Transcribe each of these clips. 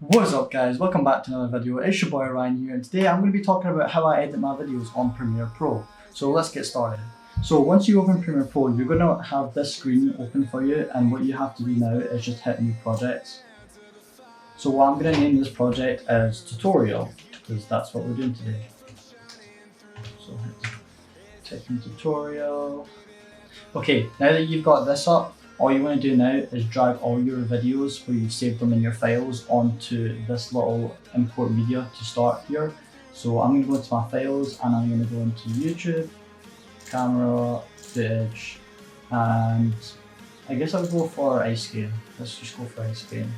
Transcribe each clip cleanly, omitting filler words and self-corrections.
What's up guys, welcome back to another video. It's your boy Ryan here, and today I'm going to be talking about how I edit my videos on Premiere Pro. So let's get started. So once you open Premiere Pro, you're going to have this screen open for you, and what you have to do now is just hit new projects. So what I'm going to name this project as tutorial, because that's what we're doing today. So type in tutorial. Okay, now that you've got this up, all you want to do now is drag all your videos where you've saved them in your files onto this little import media to start here. So I'm going to go into my files and I'm going to go into YouTube, camera, footage, and I guess I'll go for ice skating. Let's just go for ice skating.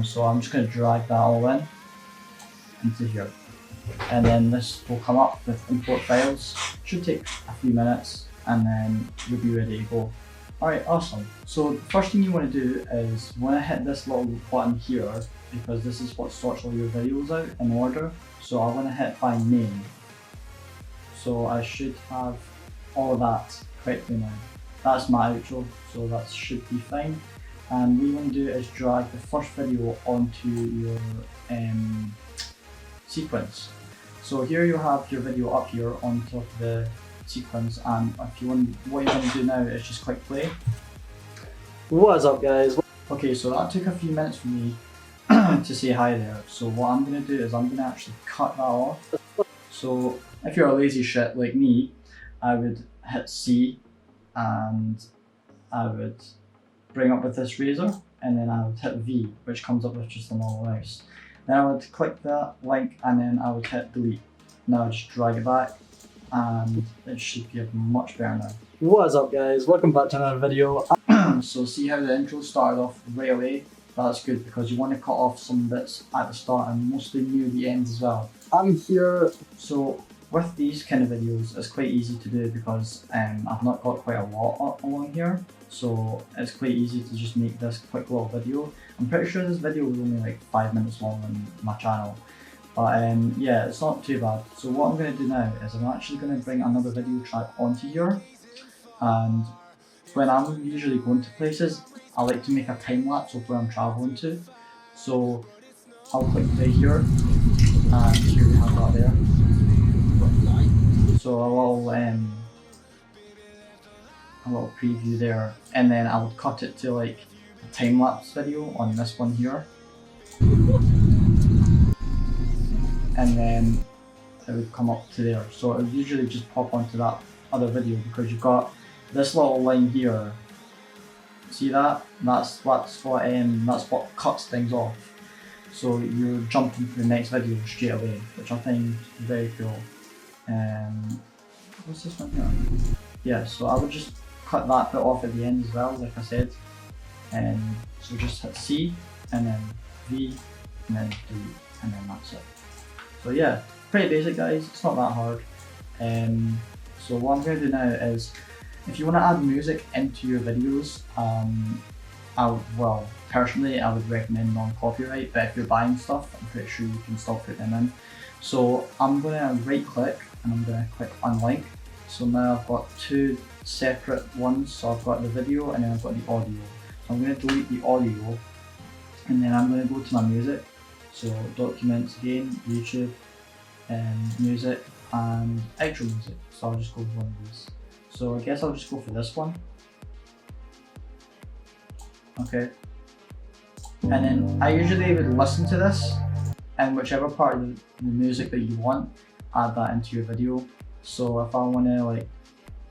So I'm just going to drag that all in into here. And then this will come up with import files. Should take a few minutes and then you'll be ready to go. Alright, awesome. So the first thing you want to do is you want to hit this little button here, because this is what sorts all your videos out in order. So I want to hit by name. So I should have all of that correctly now. That's my outro, so that should be fine. And what you want to do is drag the first video onto your sequence. So here you have your video up here on top of the sequence, and if you want, what you want to do now is just click play. What's up guys? Okay, so that took a few minutes for me to say hi there. So what I'm going to do is I'm going to actually cut that off. So if you're a lazy shit like me, I would hit C and I would bring up with this razor, and then I would hit V, which comes up with just a normal mouse. Then I would click that link and then I would hit delete. Now just drag it back and it should be much better now. What's up guys? Welcome back to another video. So see how the intro started off right away? That's good, because you want to cut off some bits at the start and mostly near the end as well. I'm here. So with these kind of videos, it's quite easy to do because I've not got quite a lot along here. So it's quite easy to just make this quick little video. I'm pretty sure this video was only like 5 minutes long on my channel. But yeah, it's not too bad. So what I'm going to do now is I'm actually going to bring another video track onto here. And when I'm usually going to places, I like to make a time lapse of where I'm traveling to. So I'll click play here, and here we have that there. So a little preview there, and then I'll cut it to like a time lapse video on this one here. And then it would come up to there. So it would usually just pop onto that other video, because you've got this little line here. See that? That's what cuts things off. So you're jumping to the next video straight away, which I find very cool. What's this one here? Yeah, so I would just cut that bit off at the end as well, like I said. So just hit C and then V and then delete, and then that's it. So yeah, pretty basic guys, it's not that hard. So what I'm going to do now is, if you want to add music into your videos, personally I would recommend non-copyright, but if you're buying stuff, I'm pretty sure you can still put them in. So I'm going to right click and I'm going to click unlink. So now I've got two separate ones, so I've got the video and then I've got the audio. So I'm going to delete the audio, and then I'm going to go to my music. So documents again, YouTube, music and outro music. So I'll just go with one of these. So I guess I'll just go for this one. Okay. And then I usually would listen to this, and whichever part of the music that you want, add that into your video. So if I want to like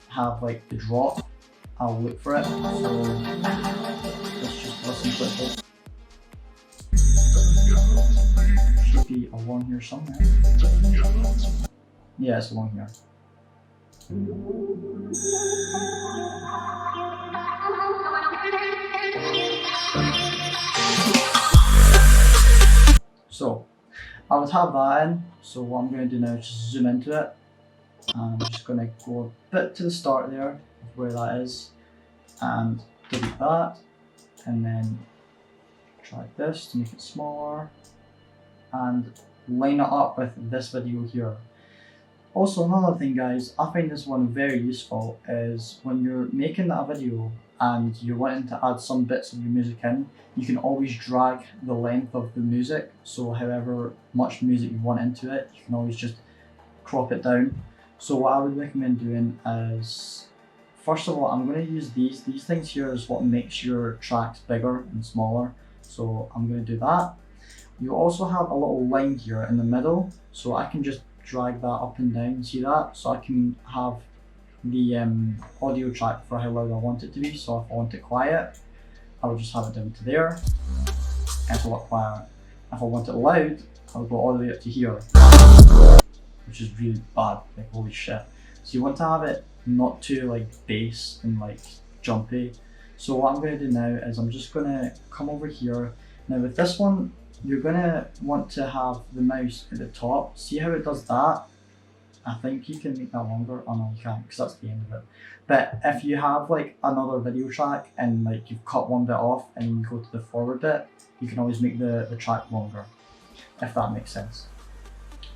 have like the drop, I'll look for it. So let's just listen to it. Should be along here somewhere. Yeah, it's along here. So I would have that in. So what I'm going to do now is just zoom into it. I'm just going to go a bit to the start there of where that is and delete that, and then drag this to make it smaller and line it up with this video here. Also, another thing guys, I find this one very useful is when you're making that video and you're wanting to add some bits of your music in, you can always drag the length of the music. So however much music you want into it, you can always just crop it down. So what I would recommend doing is, first of all, I'm going to use these things here is what makes your tracks bigger and smaller. So I'm going to do that. You also have a little line here in the middle, so I can just drag that up and down, see that? So I can have the audio track for how loud I want it to be. So if I want it quiet, I will just have it down to there, and it's a lot quieter. If I want it loud, I'll go all the way up to here, which is really bad, like holy shit. So you want to have it not too like bass and like jumpy. So what I'm going to do now is I'm just going to come over here. Now with this one, you're going to want to have the mouse at the top. See how it does that? I think you can make that longer. Oh no, you can't, because that's the end of it. But if you have like another video track and like you've cut one bit off and then you go to the forward bit, you can always make the track longer, if that makes sense.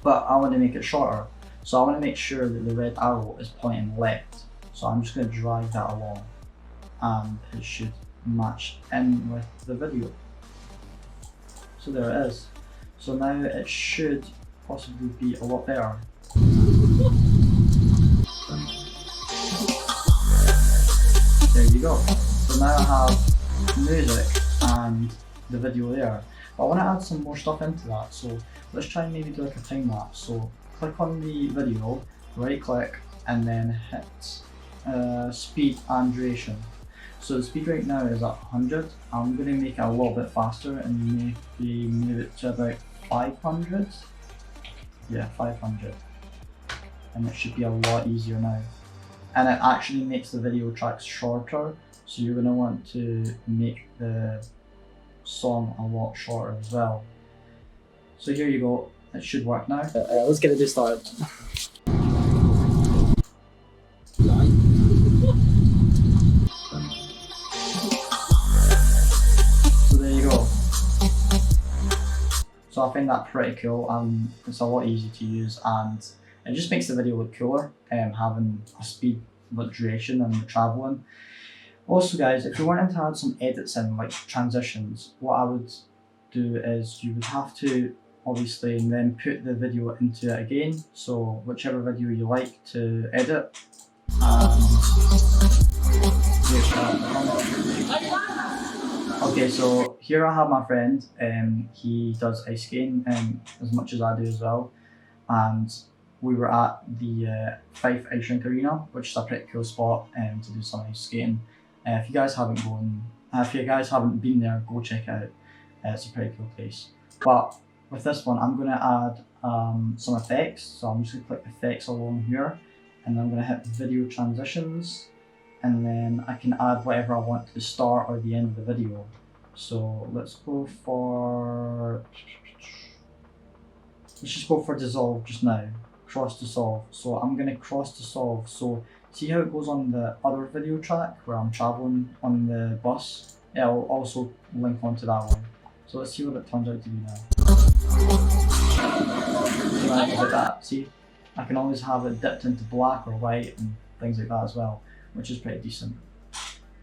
But I want to make it shorter. So I want to make sure that the red arrow is pointing left. So I'm just going to drag that along, and it should match in with the video. So there it is. So now it should possibly be a lot better. There you go. So now I have music and the video there. But I want to add some more stuff into that. So let's try and maybe do like a time lapse. So click on the video, right click, and then hit speed and duration. So the speed right now is at 100. I'm going to make it a little bit faster and maybe move it to about 500. Yeah, 500. And it should be a lot easier now. And it actually makes the video tracks shorter. So you're going to want to make the song a lot shorter as well. So here you go. It should work now. Let's get it started. So I find that pretty cool, and it's a lot easier to use, and it just makes the video look cooler, having a speed with duration and traveling. Also guys, if you're wanting to add some edits in, like transitions, what I would do is you would have to obviously then put the video into it again. So whichever video you like to edit, okay, so here I have my friend, he does ice skating as much as I do as well, and we were at the Fife Ice Rink Arena, which is a pretty cool spot to do some ice skating. If you guys haven't been there, go check it out. It's a pretty cool place. But with this one, I'm going to add some effects. So I'm just going to click effects along here, and then I'm going to hit video transitions, and then I can add whatever I want to the start or the end of the video. So let's just go for dissolve just now. Cross dissolve. So I'm going to cross dissolve. So see how it goes on the other video track where I'm traveling on the bus? It'll also link onto that one. So let's see what it turns out to be now. So now like that. See, I can always have it dipped into black or white and things like that as well, which is pretty decent.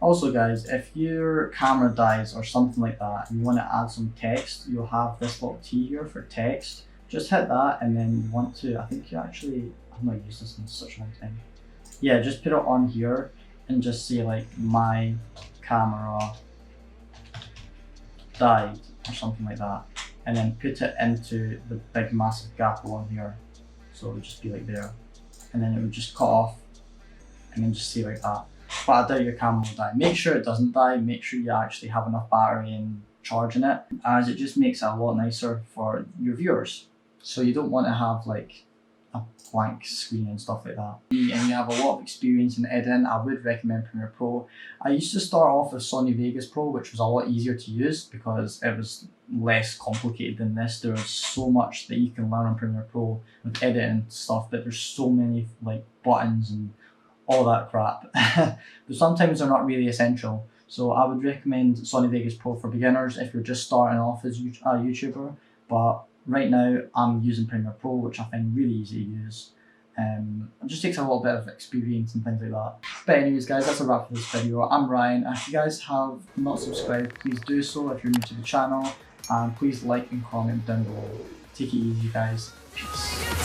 Also guys, if your camera dies or something like that and you want to add some text, you'll have this little T here for text. Just hit that, and then you want to, I think you actually, I've not used this in such a long time. Yeah, just put it on here and just say like my camera died or something like that, and then put it into the big massive gap along here. So it would just be like there, and then it would just cut off and then just say like that. But I doubt your camera will die. Make sure it doesn't die, make sure you actually have enough battery and charging it, as it just makes it a lot nicer for your viewers. So you don't want to have like a blank screen and stuff like that. And you have a lot of experience in editing, I would recommend Premiere Pro. I used to start off with Sony Vegas Pro, which was a lot easier to use because it was less complicated than this. There's so much that you can learn on Premiere Pro with editing stuff, but there's so many like buttons and all that crap. But sometimes they're not really essential. So I would recommend Sony Vegas Pro for beginners if you're just starting off as a YouTuber. But right now I'm using Premiere Pro, which I find really easy to use. It just takes a little bit of experience and things like that. But anyways guys, that's a wrap for this video. I'm Ryan, and if you guys have not subscribed, please do so if you're new to the channel, and please like and comment down below. Take it easy guys. Peace.